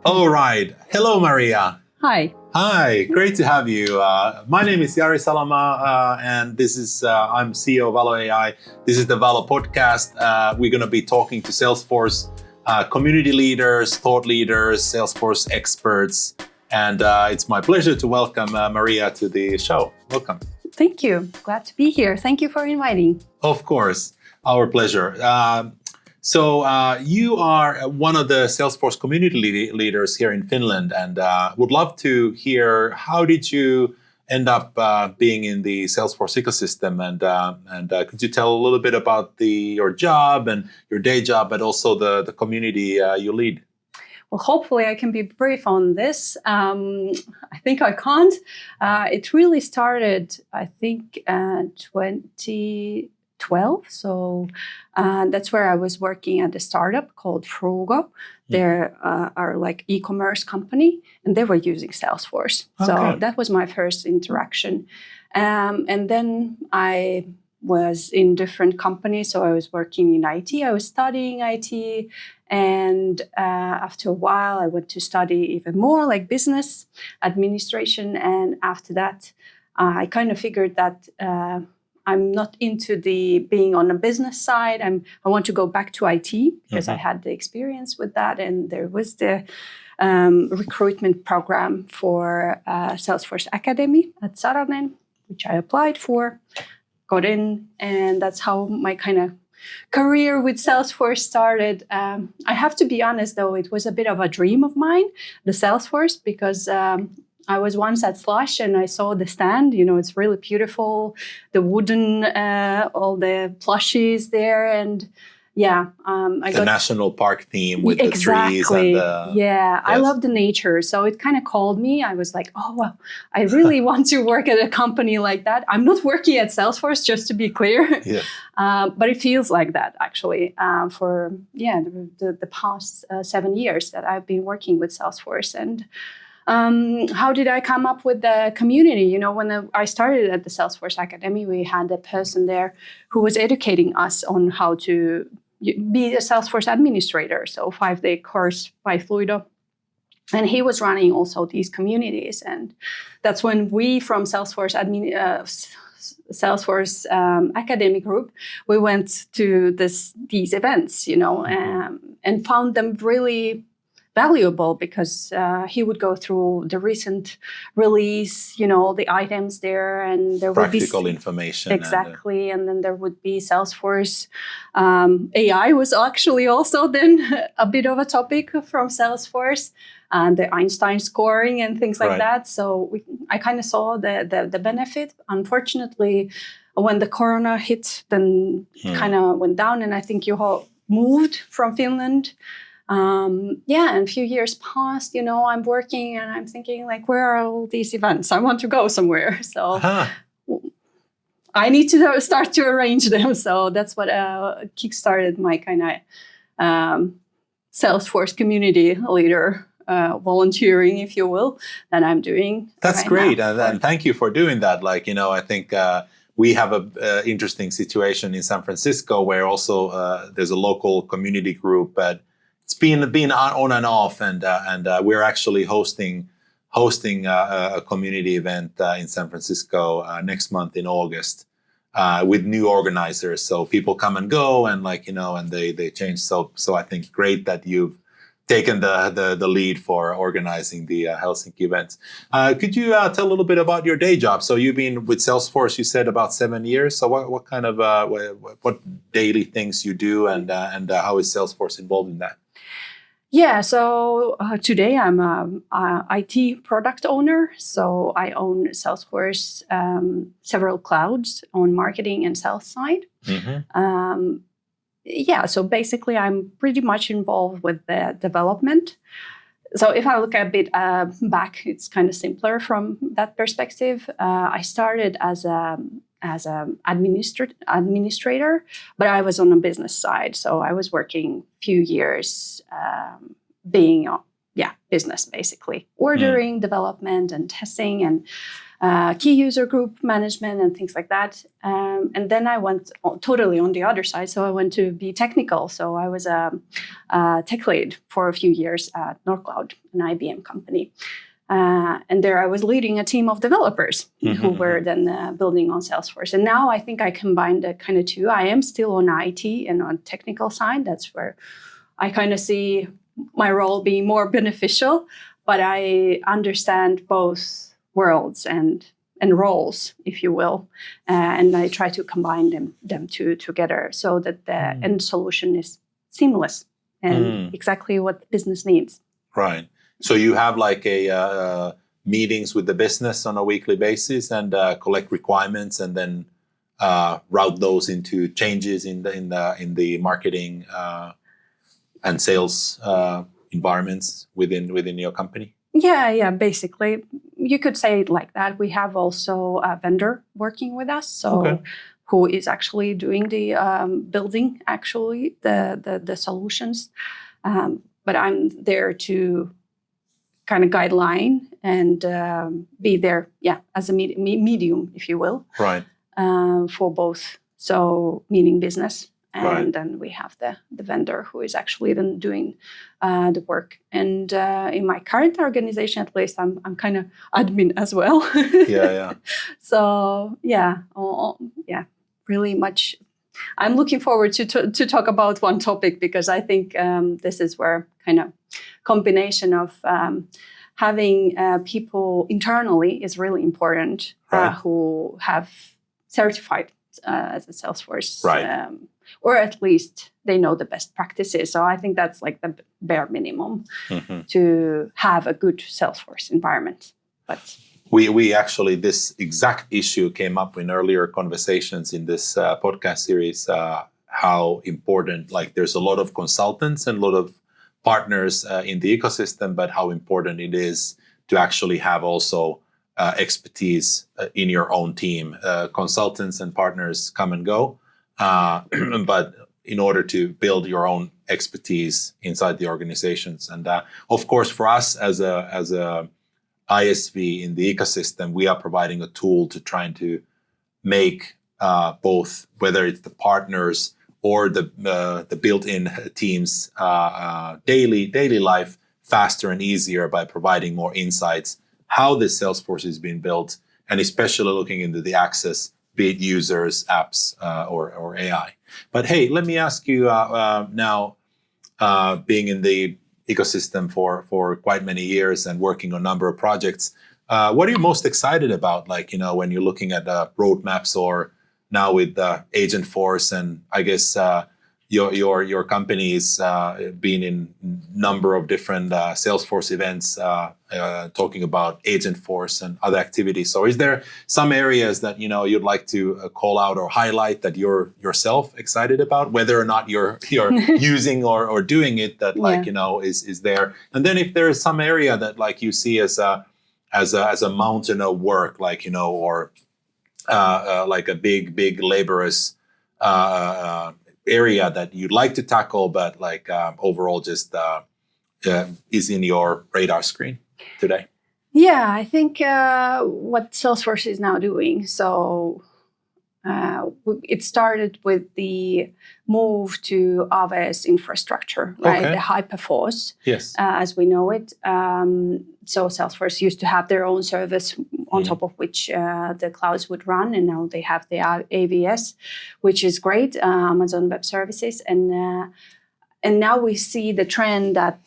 All right. Hello, Maria. Hi. Hi, great to have you. My name is Jari, Salomaa, and this is I'm CEO of Valo.ai. This is the Valo podcast. We're going to be talking to Salesforce community leaders, thought leaders, Salesforce experts, and it's my pleasure to welcome Maria to the show. Welcome. Thank you. Glad to be here. Thank you for inviting. Of course, our pleasure. So you are one of the Salesforce community leaders here in Finland, and would love to hear how did you end up being in the Salesforce ecosystem, and could you tell a little bit about your job and your day job, but also the community you lead? Well, hopefully I can be brief on this. I think I can't. It really started, I think, 2012. So that's where I was working at a startup called Frugo. They are like e-commerce company, and they were using Salesforce. Okay. So that was my first interaction. And then I was in different companies. So I was working in IT. I was studying IT. And after a while, I went to study even more like business administration. And after that, I kind of figured that I'm not into the being on the business side. I want to go back to IT because I had the experience with that. And there was the recruitment program for Salesforce Academy at Saranen, which I applied for, got in. And that's how my kind of career with Salesforce started. I have to be honest, though, it was a bit of a dream of mine, the Salesforce, because I was once at Slush and I saw the stand. You know, it's really beautiful, the wooden, all the plushies there, and I got national park theme with the trees and the yes. I love the nature, so it kind of called me. I was like, oh well, I really want to work at a company like that. I'm not working at Salesforce, just to be clear, but it feels like that actually for the past 7 years that I've been working with Salesforce. And how did I come up with the community? You know, when I started at the Salesforce Academy, we had a person there who was educating us on how to be a Salesforce administrator. So 5-day course by Fluido. And he was running also these communities. And that's when we from Salesforce Academy Group, we went to these events, you know, and found them really valuable because he would go through the recent release, you know, the items there, and there would be practical information. Exactly, and then there would be Salesforce. AI was actually also then a bit of a topic from Salesforce, and the Einstein scoring and things like that. So I kind of saw the benefit. Unfortunately, when the corona hit, then kind of went down, and I think you all moved from Finland. And a few years passed, you know, I'm working and I'm thinking like, where are all these events? I want to go somewhere. So I need to start to arrange them. So that's what kickstarted my kind of Salesforce community leader volunteering, if you will, that I'm doing. That's great. And thank you for doing that. Like, you know, I think we have a interesting situation in San Francisco where also there's a local community group, but it's been on and off, and we're actually hosting a community event in San Francisco next month in August with new organizers. So people come and go, and like, you know, and they change. So I think great that you've taken the lead for organizing the Helsinki events. Could you tell a little bit about your day job? So you've been with Salesforce, you said, about 7 years. So what kind of what daily things you do, and how is Salesforce involved in that? Yeah, so today I'm a IT product owner. So I own Salesforce, several clouds on marketing and sales side. So basically I'm pretty much involved with the development. So if I look a bit back, it's kind of simpler from that perspective. I started as an administrator, but I was on the business side. So I was working a few years being business, basically. Ordering, development, and testing. And key user group management and things like that. And then I went totally on the other side. So I went to be technical. So I was a tech lead for a few years at Norcloud, an IBM company. And there I was leading a team of developers who were then building on Salesforce. And now I think I combined the kind of two. I am still on IT and on technical side. That's where I kind of see my role being more beneficial. But I understand both worlds and roles, if you will. And I try to combine them two together so that the end solution is seamless and exactly what the business needs. Right. So you have like a meetings with the business on a weekly basis and collect requirements and then route those into changes in the marketing and sales environments within your company. Yeah. Basically, you could say it like that. We have also a vendor working with us, so who is actually doing the building actually the solutions. But I'm there to kind of guideline and be there, as a medium, if you will, right, for both. So meaning business, and then we have the vendor who is actually then doing the work. And in my current organization, at least, I'm kind of admin as well. Yeah. So really much. I'm looking forward to talk about one topic because I think this is where kind of combination of having people internally is really important, who have certified as a Salesforce, or at least they know the best practices. So I think that's like the bare minimum to have a good Salesforce environment. But we actually, this exact issue came up in earlier conversations in this podcast series, how important, like there's a lot of consultants and a lot of partners in the ecosystem, but how important it is to actually have also expertise in your own team. Consultants and partners come and go, but in order to build your own expertise inside the organizations. And of course, for us as a ISV in the ecosystem, we are providing a tool to trying to make both, whether it's the partners or the built-in teams daily life faster and easier by providing more insights how this Salesforce is being built, and especially looking into the access, be it users, apps, or AI. But hey, let me ask you now, being in the ecosystem for quite many years and working on a number of projects, what are you most excited about? Like, when you're looking at roadmaps, or now with AgentForce, and I guess your company's been in number of different Salesforce events talking about AgentForce and other activities. So is there some areas that you'd like to call out or highlight that you're yourself excited about, whether or not you're using or doing it, that is there? And then if there is some area that like you see as a mountain of work, like or like a big laborious area that you'd like to tackle, but like overall just is in your radar screen today? Yeah, I think what Salesforce is now doing. So it started with the move to AWS infrastructure, right? The HyperForce, as we know it. So Salesforce used to have their own service on top of which the clouds would run, and now they have the AVS, which is great, Amazon Web Services, and now we see the trend that.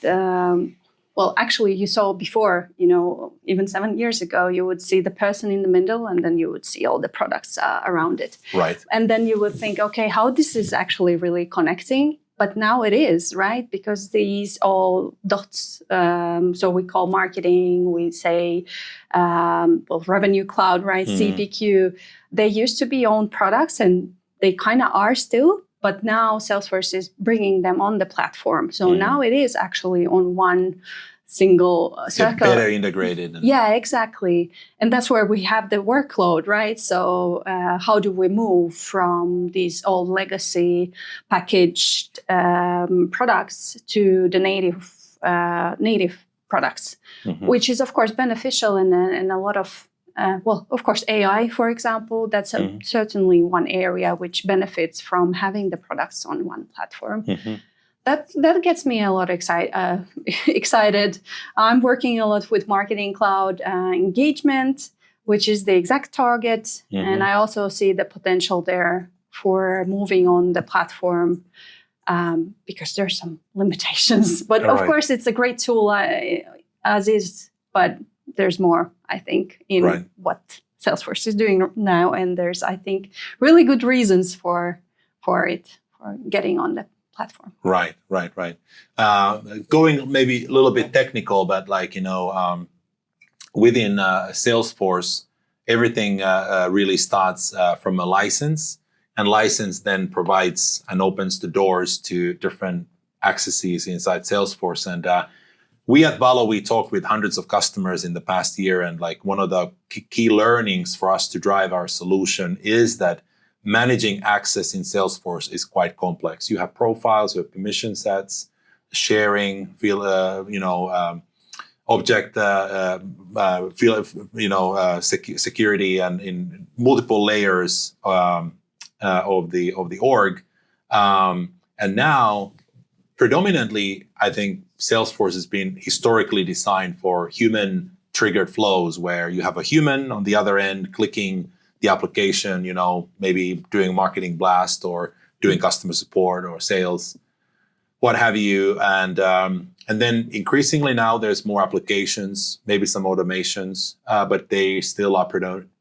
Well, actually, you saw before, even 7 years ago, you would see the person in the middle, and then you would see all the products around it. Right. And then you would think, okay, how this is actually really connecting? But now it is, right? Because these all dots, so we call marketing, we say, Revenue Cloud, right? CPQ, they used to be own products, and they kind of are still. But now Salesforce is bringing them on the platform. So now it is actually on one single circle. Better integrated. Yeah, exactly. And that's where we have the workload, right? So how do we move from these old legacy packaged products to the native products, which is, of course, beneficial in a lot of of course, AI, for example, that's certainly one area which benefits from having the products on one platform. That gets me a lot excited. I'm working a lot with Marketing Cloud engagement, which is the exact target. And I also see the potential there for moving on the platform because there's some limitations. But of course, it's a great tool as is, but there's more, I think, in what Salesforce is doing now. And there's, I think, really good reasons for getting on the platform. Right. Going maybe a little bit technical, but within Salesforce, everything really starts from a license, and license then provides and opens the doors to different accesses inside Salesforce. And we at Valo, we talked with hundreds of customers in the past year, and one of the key learnings for us to drive our solution is that managing access in Salesforce is quite complex. You have profiles, you have permission sets, sharing, object, security, and in multiple layers of the org. And now, predominantly, I think Salesforce has been historically designed for human-triggered flows, where you have a human on the other end clicking the application, maybe doing marketing blast or doing customer support or sales, what have you. And then increasingly now there's more applications, maybe some automations, but they still are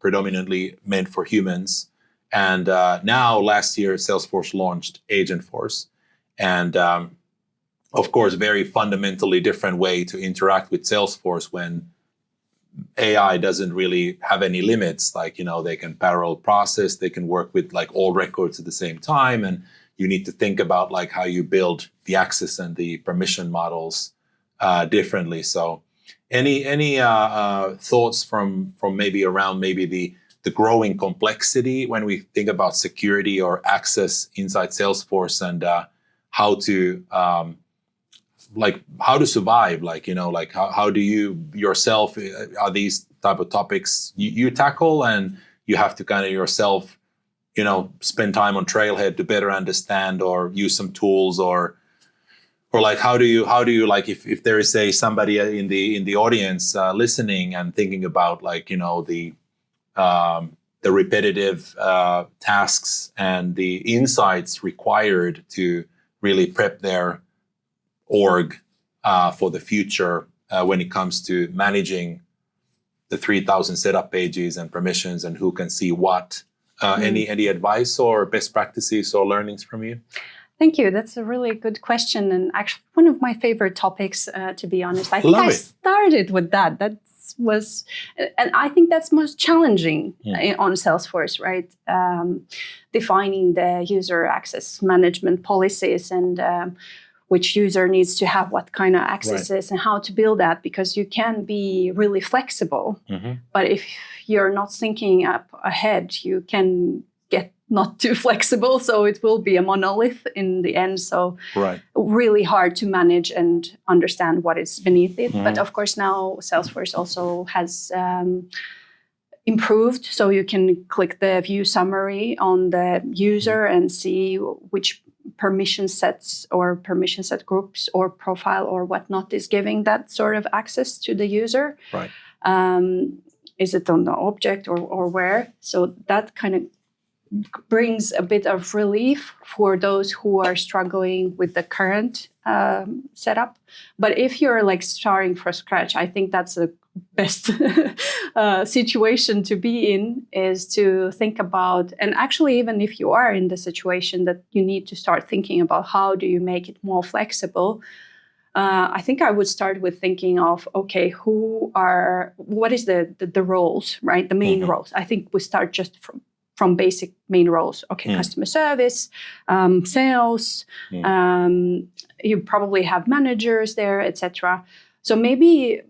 predominantly meant for humans. And now last year, Salesforce launched AgentForce. And of course, very fundamentally different way to interact with Salesforce when AI doesn't really have any limits. They can parallel process, they can work with all records at the same time. And you need to think about how you build the access and the permission models differently. So any thoughts from maybe around the growing complexity when we think about security or access inside Salesforce, and how to survive, how do you yourself, are these type of topics you tackle, and you have to kind of yourself, spend time on Trailhead to better understand or use some tools, or how do you if there is somebody in the audience listening and thinking about the repetitive tasks and the insights required to really prep their org for the future when it comes to managing the 3,000 setup pages and permissions and who can see what. Any advice or best practices or learnings from you? Thank you. That's a really good question, and actually one of my favorite topics, to be honest. I think I started with that. And I think that's most challenging on Salesforce, right? Defining the user access management policies and which user needs to have what kind of accesses and how to build that, because you can be really flexible. But if you're not thinking up ahead, you can get not too flexible. So it will be a monolith in the end. So really hard to manage and understand what is beneath it. But of course, now Salesforce also has improved. So you can click the view summary on the user and see which permission sets or permission set groups or profile or whatnot is giving that sort of access to the user. Is it on the object or where? So that kind of brings a bit of relief for those who are struggling with the current setup. But if you're starting from scratch, I think that's the best situation to be in, is to think about, and actually even if you are in the situation that you need to start thinking about how do you make it more flexible, I think I would start with thinking of, okay, what is the roles, right? The main roles. I think we start just from basic main roles. Okay, customer service, sales, you probably have managers there, etc. So maybe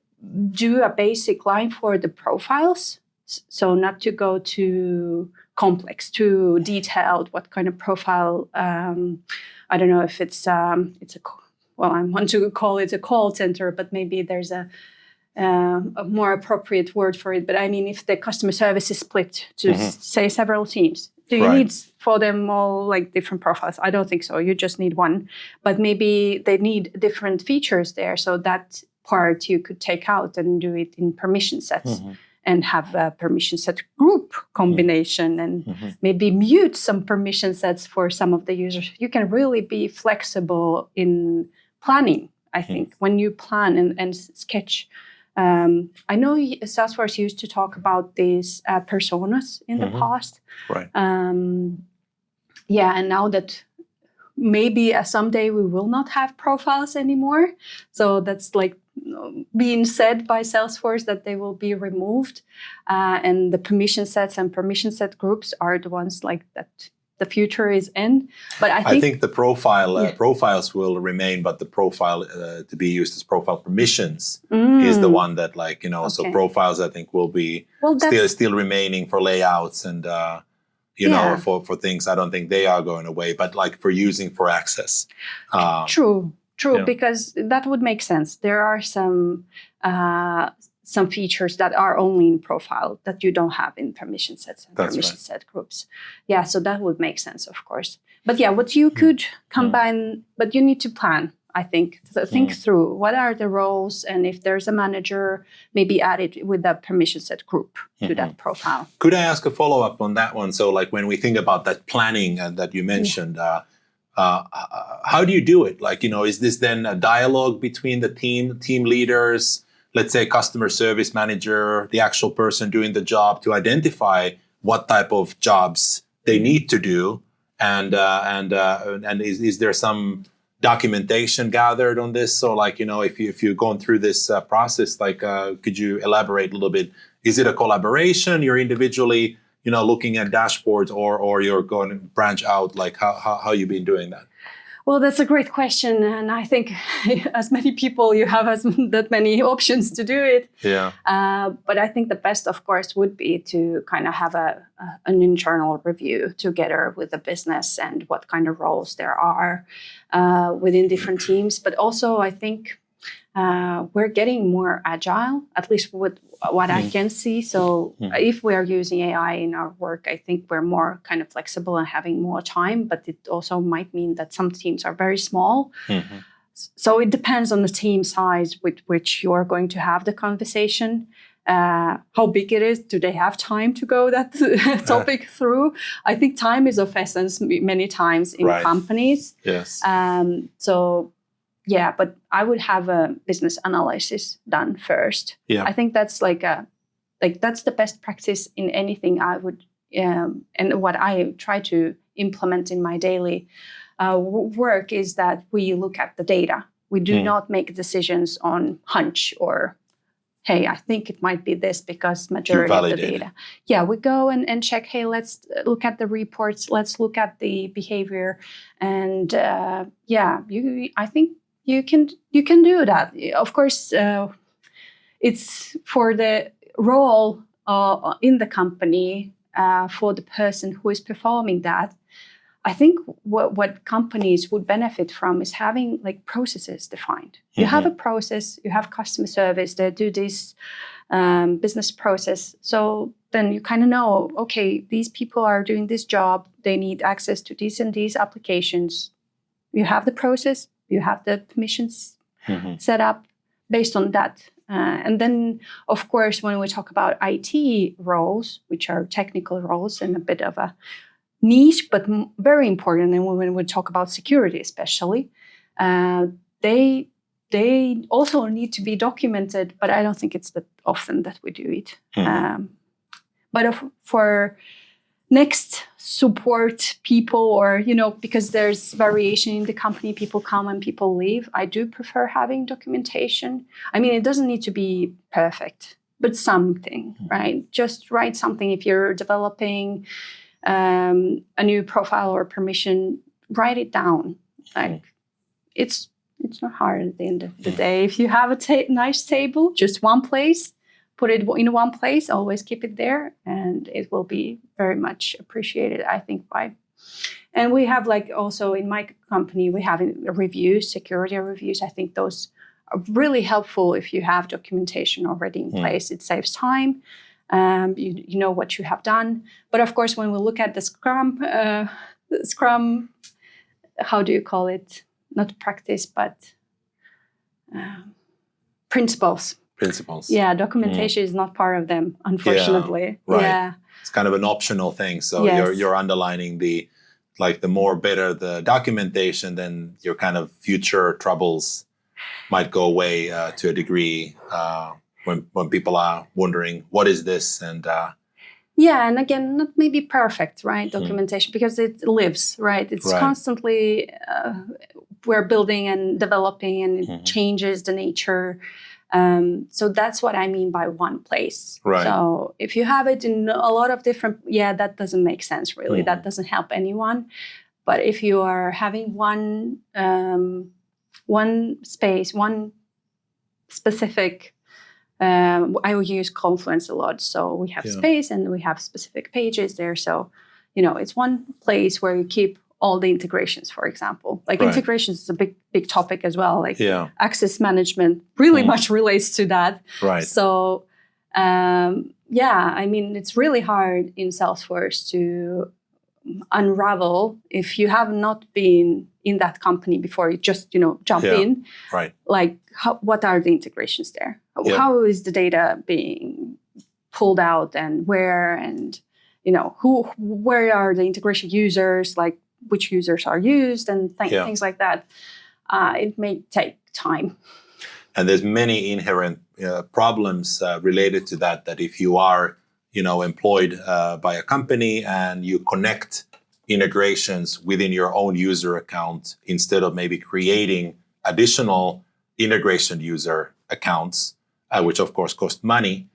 do a basic line for the profiles. So not to go too complex, too detailed, what kind of profile, I don't know if it's I want to call it a call center, but maybe there's a more appropriate word for it. But I mean, if the customer service is split to say several teams, do you need for them all like different profiles? I don't think so. You just need one. But maybe they need different features there. So that part you could take out and do it in permission sets and have a permission set group combination and maybe mute some permission sets for some of the users. You can really be flexible in planning, I think, when you plan and sketch. I know Salesforce used to talk about these personas in the past. Right. And now that maybe someday we will not have profiles anymore. So that's like being said by Salesforce that they will be removed. And the permission sets and permission set groups are the ones like that the future is in. But I think the profiles will remain, but the profile to be used as profile permissions is the one that so profiles I think will be still remaining for layouts and for things. I don't think they are going away, but like for using for access. True, because that would make sense. There are some features that are only in profile that you don't have in permission sets and permission set groups. Yeah, so that would make sense, of course. But yeah, what you could combine, but you need to plan, I think. So think through what are the roles, and if there's a manager, maybe add it with a permission set group to that profile. Could I ask a follow-up on that one? So like when we think about that planning that you mentioned, how do you do it? Like, is this then a dialogue between the team leaders, let's say customer service manager, the actual person doing the job, to identify what type of jobs they need to do, and is there some documentation gathered on this? So like, if you've gone through this process, like, could you elaborate a little bit? Is it a collaboration? You're individually, looking at dashboards, or you're going to branch out? Like how you been doing that? Well, that's a great question. And I think as many people you have that many options to do it. Yeah. But I think the best, of course, would be to kind of have an internal review together with the business and what kind of roles there are within different teams. But also, I think we're getting more agile, at least with what I can see. So if we are using AI in our work, I think we're more kind of flexible and having more time, but it also might mean that some teams are very small. So it depends on the team size with which you are going to have the conversation. How big it is, do they have time to go that topic through? I think time is of essence many times in companies. Yes. Yeah, but I would have a business analysis done first. Yeah. I think that's that's the best practice in anything I would, and what I try to implement in my daily work is that we look at the data. We do not make decisions on hunch or, hey, I think it might be this because majority of the data. Yeah, we go and check, hey, let's look at the reports. Let's look at the behavior. And I think you can do that. Of course, it's for the role in the company, for the person who is performing that. I think what companies would benefit from is having like processes defined. You have a process, you have customer service, they do this business process. So then you kind of know, okay, these people are doing this job. They need access to these and these applications. You have the process. You have the permissions set up based on that. And then, of course, when we talk about IT roles, which are technical roles and a bit of a niche, but very important, and when we talk about security especially, they also need to be documented, but I don't think it's that often that we do it. For next support people, or, because there's variation in the company, people come and people leave, I do prefer having documentation. I mean, it doesn't need to be perfect, but something, right? Just write something. If you're developing a new profile or permission, write it down. Like it's not hard at the end of the day. If you have a nice table, just one place, put it in one place, always keep it there, and it will be very much appreciated, I think, and we have also in my company, we have reviews, security reviews. I think those really helpful if you have documentation already in place. It saves time. You know what you have done. But of course, when we look at the Scrum, how do you call it? Not practice, but principles. Yeah, documentation is not part of them, unfortunately. Yeah, right. Yeah. It's kind of an optional thing. So you're underlining the more better the documentation, then your kind of future troubles might go away to a degree when people are wondering what is this and. And again, not maybe perfect, right? Documentation, because it lives, right? It's constantly we're building and developing, and it changes the nature. So that's what I mean by one place. Right. So if you have it in a lot of different, that doesn't make sense really. That doesn't help anyone. But if you are having one space, one specific, I will use Confluence a lot. So we have space and we have specific pages there. So, it's one place where you keep all the integrations, for example. Like integrations is a big topic as well. Like access management really much relates to that. Right. So, I mean, it's really hard in Salesforce to unravel if you have not been in that company before. You just, jump in. Right. Like, what are the integrations there? How is the data being pulled out, and where, and, where are the integration users? Like, which users are used, and things like that. It may take time. And there's many inherent problems related to that if you are, employed by a company and you connect integrations within your own user account instead of maybe creating additional integration user accounts, which of course cost money,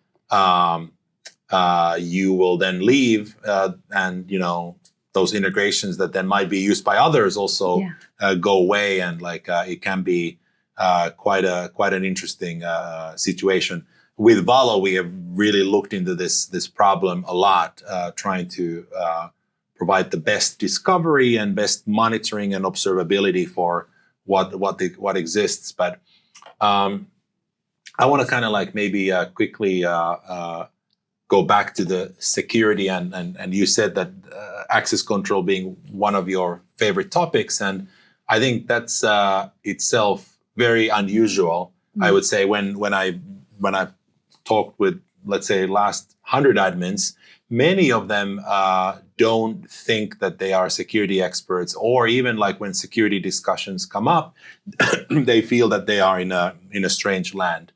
you will then leave and, those integrations that then might be used by others also go away, and it can be quite an interesting situation. With Valo, we have really looked into this problem a lot, trying to provide the best discovery and best monitoring and observability for what exists. But I want to kind of maybe quickly go back to the security, and you said that access control being one of your favorite topics, and I think that's itself very unusual. I would say when I talked with, let's say, last 100 admins, many of them don't think that they are security experts, or even when security discussions come up, they feel that they are in a strange land.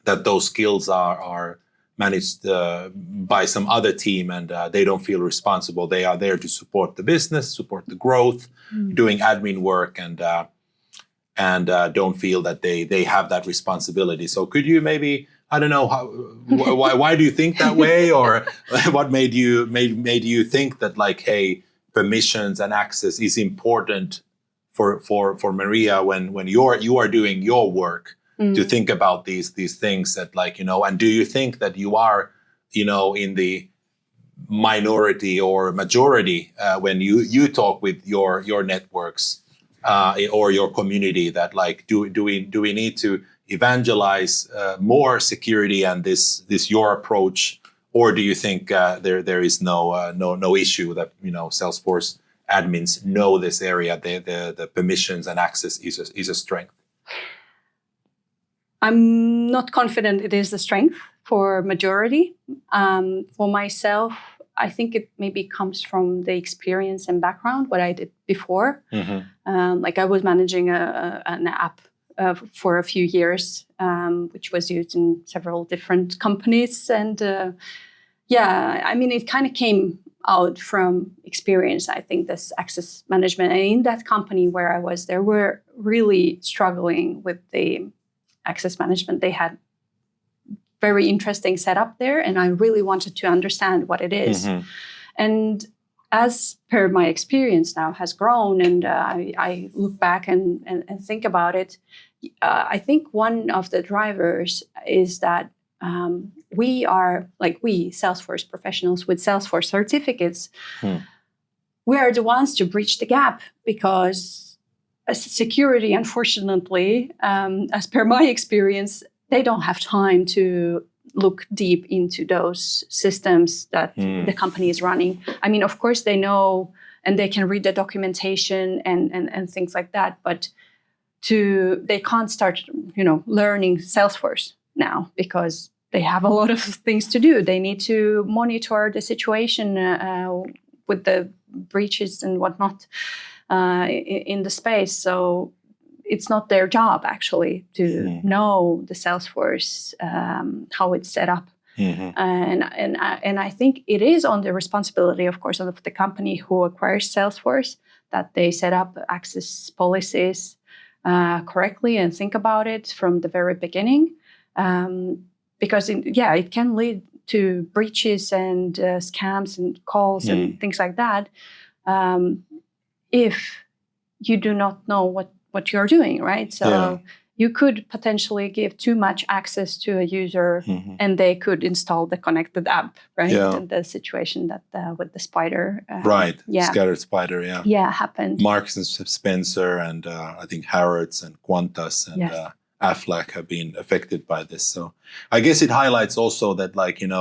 That those skills are managed by some other team, and they don't feel responsible. They are there to support the business, support the growth, doing admin work, and don't feel that they have that responsibility. So could you maybe, I don't know, why do you think that way, or what made you think that hey, permissions and access is important for Maria when you are doing your work? To think about these things that and do you think that you are, in the minority or majority when you talk with your networks or your community, that do we need to evangelize more security and this your approach, or do you think there is no issue that Salesforce admins know this area, the permissions and access is a strength? I'm not confident it is a strength for majority. For myself, I think it maybe comes from the experience and background, what I did before. I was managing an app for a few years, which was used in several different companies. And I mean, it kind of came out from experience, I think, this access management. And in that company where I was, they were really struggling with the access management. They had very interesting setup there, and I really wanted to understand what it is. And as per my experience now has grown, and I look back and think about it, I think one of the drivers is that we are, we Salesforce professionals with Salesforce certificates, we are the ones to bridge the gap, because security, unfortunately, as per my experience, they don't have time to look deep into those systems that the company is running. I mean, of course, they know and they can read the documentation and things like that, but they can't start, learning Salesforce now because they have a lot of things to do. They need to monitor the situation with the breaches and whatnot in the space. So it's not their job actually to know the Salesforce, how it's set up. And I think it is on the responsibility, of course, of the company who acquires Salesforce that they set up access policies correctly and think about it from the very beginning. Because it can lead to breaches and scams and calls and things like that if you do not know what you're doing, right? So you could potentially give too much access to a user and they could install the connected app, right? Yeah. And the situation that with the spider. Scattered spider, happened. Marks and Spencer and I think Harrods and Qantas and Aflac have been affected by this. So I guess it highlights also that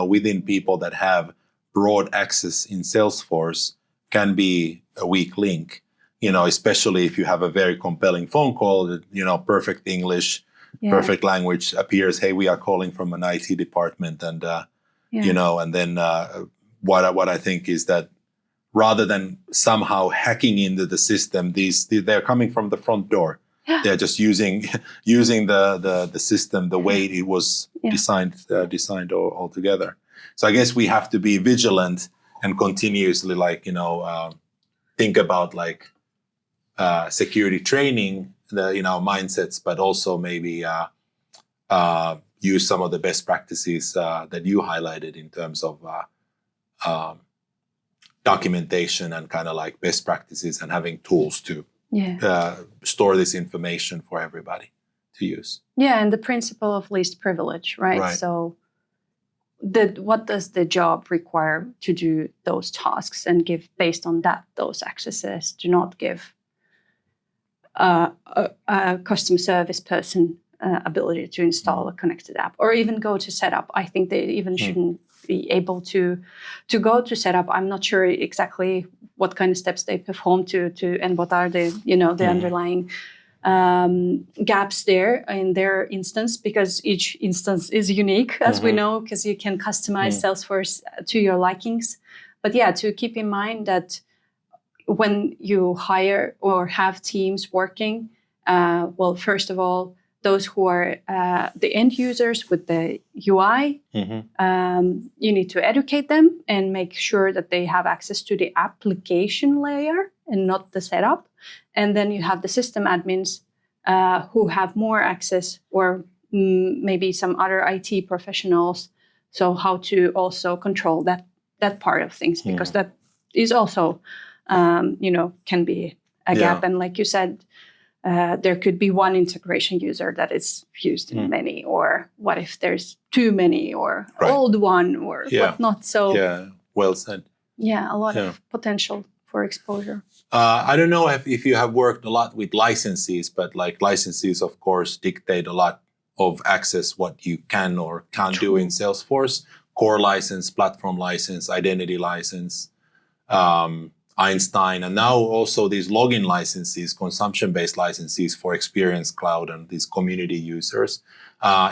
within people that have broad access in Salesforce can be a weak link, especially if you have a very compelling phone call that, perfect English, perfect language appears, hey, we are calling from an IT department. And, and then what I think is that rather than somehow hacking into the system, they're coming from the front door. Yeah. They're just using the system the way it was designed all together. So I guess we have to be vigilant and continuously think about security training, mindsets, but also maybe use some of the best practices that you highlighted in terms of documentation and kind of best practices and having tools to store this information for everybody to use. Yeah, and the principle of least privilege, right? So what does the job require to do those tasks and give based on that those accesses? Do not give a customer service person ability to install a connected app or even go to setup. I think they even shouldn't be able to go to setup. I'm not sure exactly what kind of steps they perform to and what are the the underlying gaps there in their instance, because each instance is unique, as we know, because you can customize Salesforce to your likings. But to keep in mind that when you hire or have teams working, first of all, those who are the end users with the UI, you need to educate them and make sure that they have access to the application layer and not the setup. And then you have the system admins who have more access, or maybe some other IT professionals. So how to also control that part of things, because that is also, can be a gap. And like you said, there could be one integration user that is used in many, or what if there's too many, or old one, or whatnot. So well said. Yeah, a lot of potential for exposure. I don't know if you have worked a lot with licenses, but licenses, of course, dictate a lot of access, what you can or can't do in Salesforce. Core license, platform license, identity license, Einstein, and now also these login licenses, consumption-based licenses for Experience Cloud and these community users.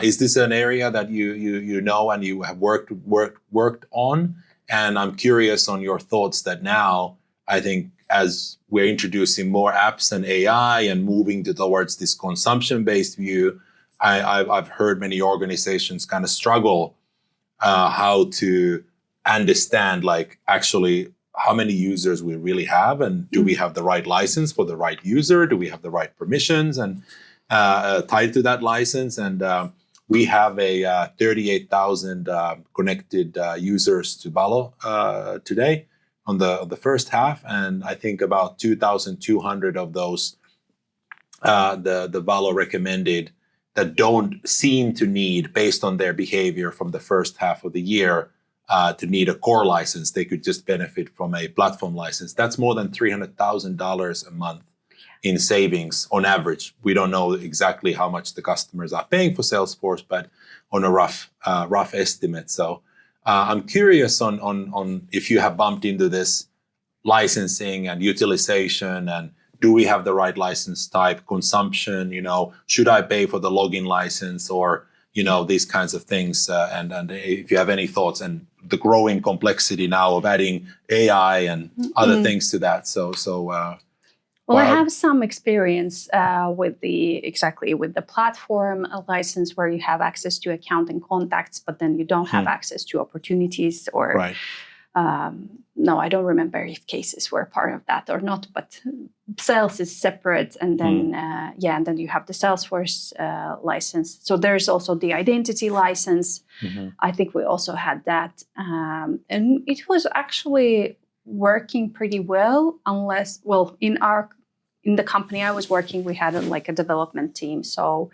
Is this an area that you know and you have worked on? And I'm curious on your thoughts that now, I think as we're introducing more apps and AI and moving towards this consumption-based view, I've heard many organizations kind of struggle how to understand actually how many users we really have, and do we have the right license for the right user? Do we have the right permissions and tied to that license? And we have a 38,000 connected users to Valo today on the first half, and I think about 2,200 of those the Valo recommended that don't seem to need, based on their behavior from the first half of the year, to need a core license. They could just benefit from a platform license. That's more than $300,000 a month in savings on average. We don't know exactly how much the customers are paying for Salesforce, but on a rough estimate. So I'm curious on if you have bumped into this licensing and utilization, and do we have the right license type, consumption, should I pay for the login license, or, these kinds of things. And if you have any thoughts, and the growing complexity now of adding AI and other things to that. Well, I have some experience with the platform license, where you have access to account and contacts, but then you don't have access to opportunities or. Right. No, I don't remember if cases were part of that or not, but sales is separate. And then, and then you have the Salesforce license. So there's also the identity license. I think we also had that. And it was actually working pretty well, in the company I was working, we had a development team. So,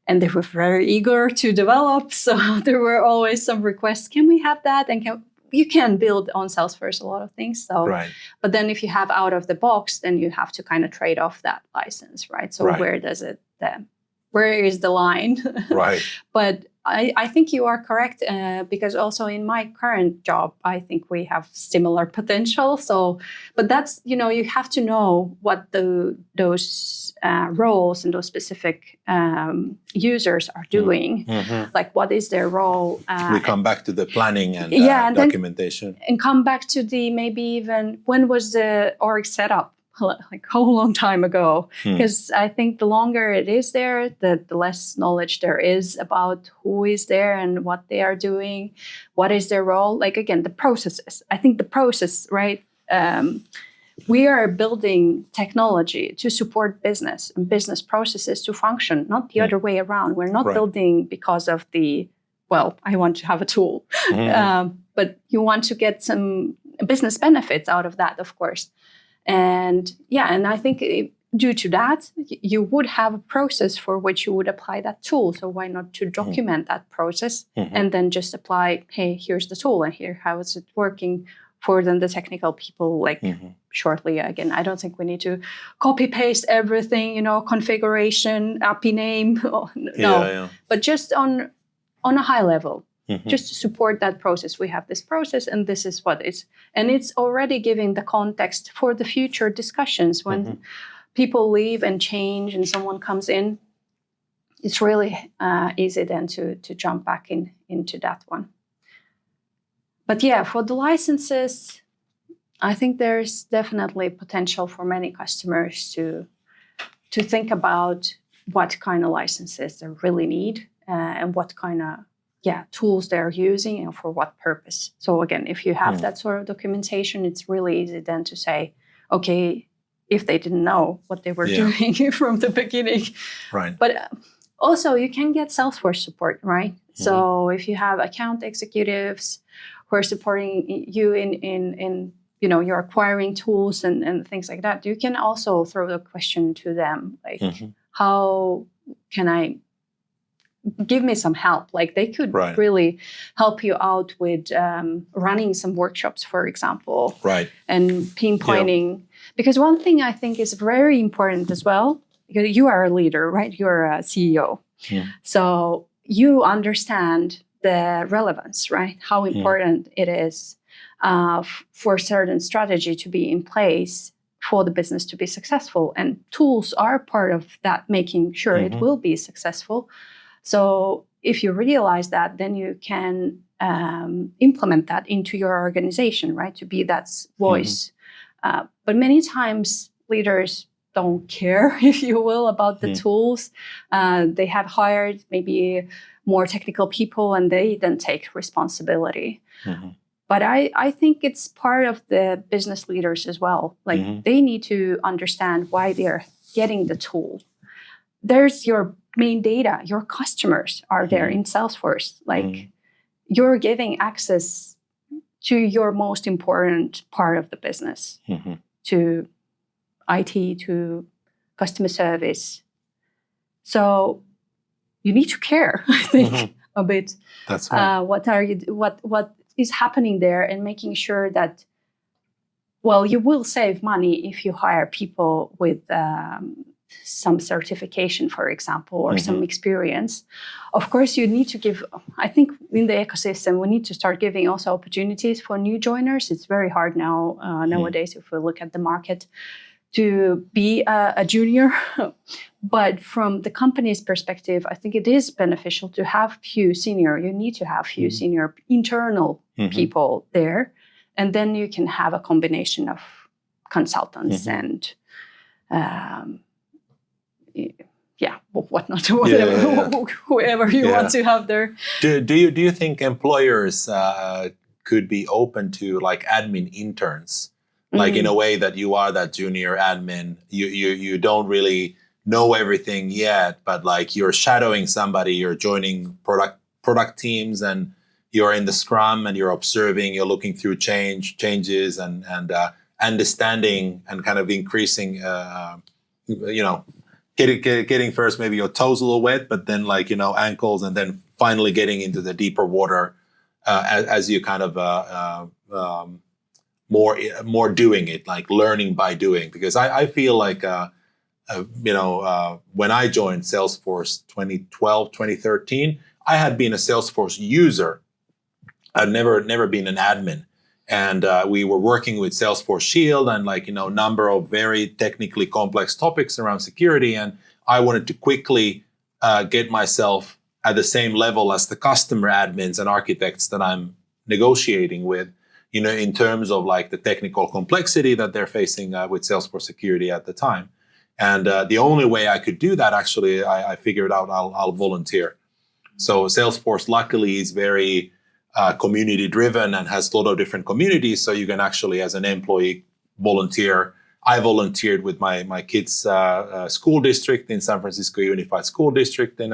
and they were very eager to develop. So there were always some requests. Can we have that? And you can build on Salesforce a lot of things. So, right. But then if you have out of the box, then you have to kind of trade off that license, right? So where is the line? Right. But I think you are correct, because also in my current job, I think we have similar potential. So, but that's, you have to know what those roles and those specific users are doing. Like, what is their role? We come back to the planning and documentation. And come back to maybe even when was the org set up? Like how long time ago? Because I think the longer it is there, the less knowledge there is about who is there and what they are doing, what is their role. Like, again, the processes. I think the process, right? We are building technology to support business and business processes to function, not the other way around. We're not building because of I want to have a tool, but you want to get some business benefits out of that, of course. And I think due to that, you would have a process for which you would apply that tool. So why not to document that process and then just apply, hey, here's the tool and here, how is it working for then the technical people, shortly. Again, I don't think we need to copy paste everything, configuration, API name. But just on a high level. Just to support that process. We have this process and this is what it's. And it's already giving the context for the future discussions when people leave and change and someone comes in. It's really easy then to jump back into that one. But for the licenses, I think there's definitely potential for many customers to think about what kind of licenses they really need and what kind of tools they're using and for what purpose. So again, if you have that sort of documentation, it's really easy then to say, okay, if they didn't know what they were doing from the beginning. Right. But also you can get Salesforce support, right? So if you have account executives who are supporting you in your acquiring tools and things like that, you can also throw the question to them, like, how can I give me some help? Like, they could really help you out with running some workshops, for example, and pinpointing. Because one thing I think is very important as well, because you are a leader, right? You're a CEO. So you understand the relevance, right? How important it is for certain strategy to be in place for the business to be successful. And tools are part of that, making sure it will be successful. So if you realize that, then you can implement that into your organization, right? To be that voice. But many times leaders don't care, if you will, about the tools. They have hired maybe more technical people and they then take responsibility. But I think it's part of the business leaders as well. Like, they need to understand why they're getting the tool. There's your main data. Your customers are there in Salesforce. Like, you're giving access to your most important part of the business, to IT, to customer service. So you need to care, I think, a bit. That's right. What is happening there, and making sure that well, you will save money if you hire people with some certification, for example, or some experience. Of course, you need to give, I think in the ecosystem, we need to start giving also opportunities for new joiners. It's very hard now, nowadays, if we look at the market, to be a junior. But from the company's perspective, I think it is beneficial to have few senior. You need to have few senior internal people there. And then you can have a combination of consultants and whatnot, whatever, whoever you want to have there. Do you think employers could be open to like admin interns, like in a way that you are that junior admin, you don't really know everything yet, but like you're shadowing somebody, you're joining product teams, and you're in the Scrum, and you're observing, you're looking through changes, and understanding and kind of increasing, getting first maybe your toes a little wet, but then like, ankles, and then finally getting into the deeper water as you kind of more doing it, like learning by doing. Because I feel like, when I joined Salesforce 2012, 2013, I had been a Salesforce user. I'd never been an admin. And we were working with Salesforce Shield and number of very technically complex topics around security. And I wanted to quickly get myself at the same level as the customer admins and architects that I'm negotiating with, in terms of like the technical complexity that they're facing with Salesforce security at the time. And the only way I could do that, actually, I figured out I'll volunteer. So Salesforce, luckily, is very community driven and has a lot of different communities. So you can actually, as an employee, volunteer. I volunteered with my kids' school district in San Francisco Unified School District, and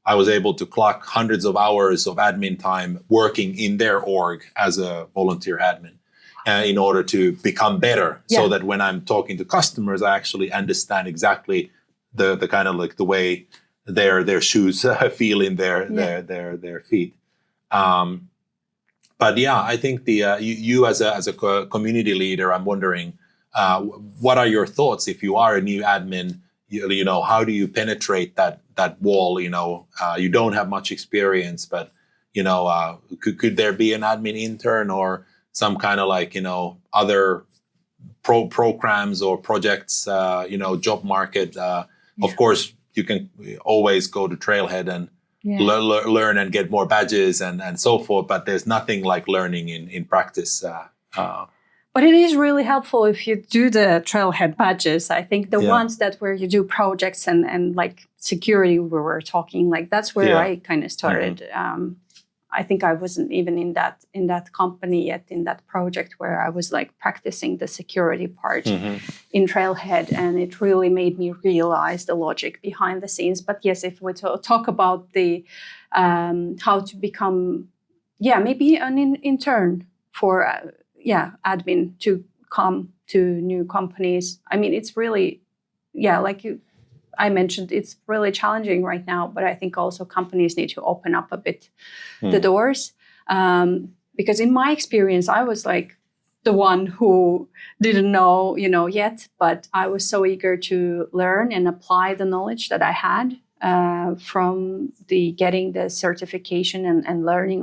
I was able to clock hundreds of hours of admin time working in their org as a volunteer admin in order to become better. So that when I'm talking to customers, I actually understand exactly the kind of like the way their shoes feel in their feet. But yeah, I think you as a community leader, I'm wondering, what are your thoughts if you are a new admin? How do you penetrate that wall? You don't have much experience, but could there be an admin intern or some kind of like other programs or projects? Job market. Of course, you can always go to Trailhead and learn and get more badges and so forth, but there's nothing like learning in practice. But it is really helpful if you do the Trailhead badges. I think the ones where you do projects and like security, we were talking, like that's where I kind of started. I think I wasn't even in that company yet, in that project where I was like practicing the security part in Trailhead, and it really made me realize the logic behind the scenes. But yes, if we talk about the how to become, maybe an intern for admin to come to new companies. I mean, it's really, I mentioned, it's really challenging right now, but I think also companies need to open up a bit the doors. Because in my experience, I was like the one who didn't know, yet, but I was so eager to learn and apply the knowledge that I had from getting the certification and learning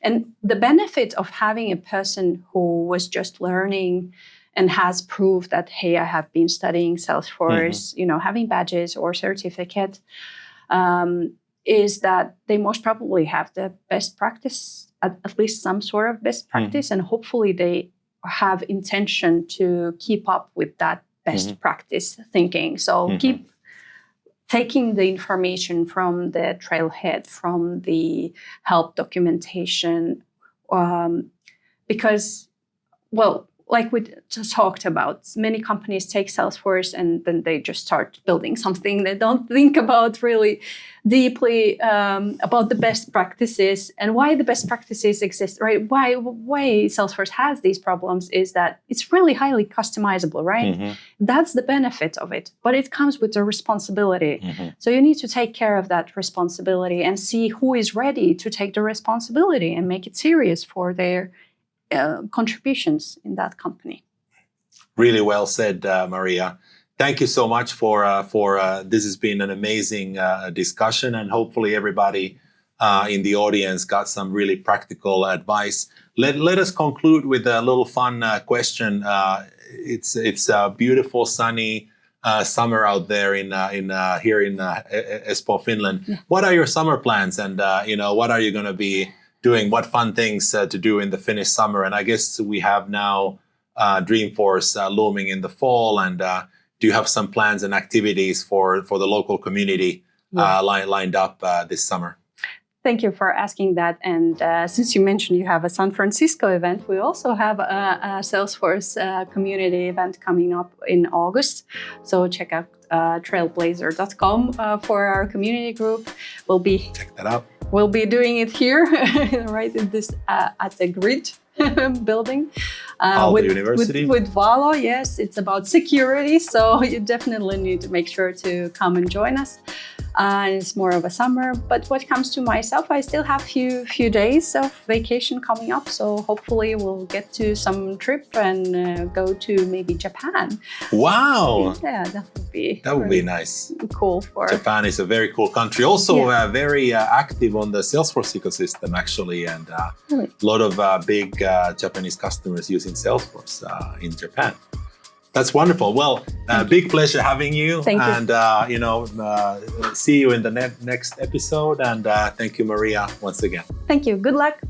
and the benefit of having a person who was just learning and has proof that, hey, I have been studying Salesforce, having badges or certificate, is that they most probably have the best practice, at least some sort of best practice, and hopefully they have intention to keep up with that best practice thinking. So keep taking the information from the Trailhead, from the help documentation, because, like we just talked about, many companies take Salesforce and then they just start building something. They don't think about really deeply about the best practices and why the best practices exist, right? Why Salesforce has these problems is that it's really highly customizable, right? That's the benefit of it, but it comes with the responsibility. So you need to take care of that responsibility and see who is ready to take the responsibility and make it serious for their contributions in that company. Really well said, Maria. Thank you so much for this has been an amazing discussion, and hopefully everybody in the audience got some really practical advice. Let us conclude with a little fun question. It's a beautiful sunny summer out there here in Espoo, Finland. Yeah. What are your summer plans, and what are you going to be doing? What fun things to do in the Finnish summer? And I guess we have now Dreamforce looming in the fall, and do you have some plans and activities for the local community lined up this summer? Thank you for asking that. And since you mentioned you have a San Francisco event, we also have a Salesforce community event coming up in August. So check out trailblazer.com for our community group. Check that out. We'll be doing it here, right in this at the Grid building with Valo. Yes, it's about security, so you definitely need to make sure to come and join us. It's more of a summer, but what comes to myself, I still have few days of vacation coming up, so hopefully we'll get to some trip and go to maybe Japan. Wow! Yeah, that would be nice. Cool. Japan is a very cool country. Also, very active on the Salesforce ecosystem, actually, and a lot of big Japanese customers using Salesforce in Japan. That's wonderful. Well, big pleasure having you. Thank you. And see you in the next episode. And thank you, Maria, once again. Thank you. Good luck.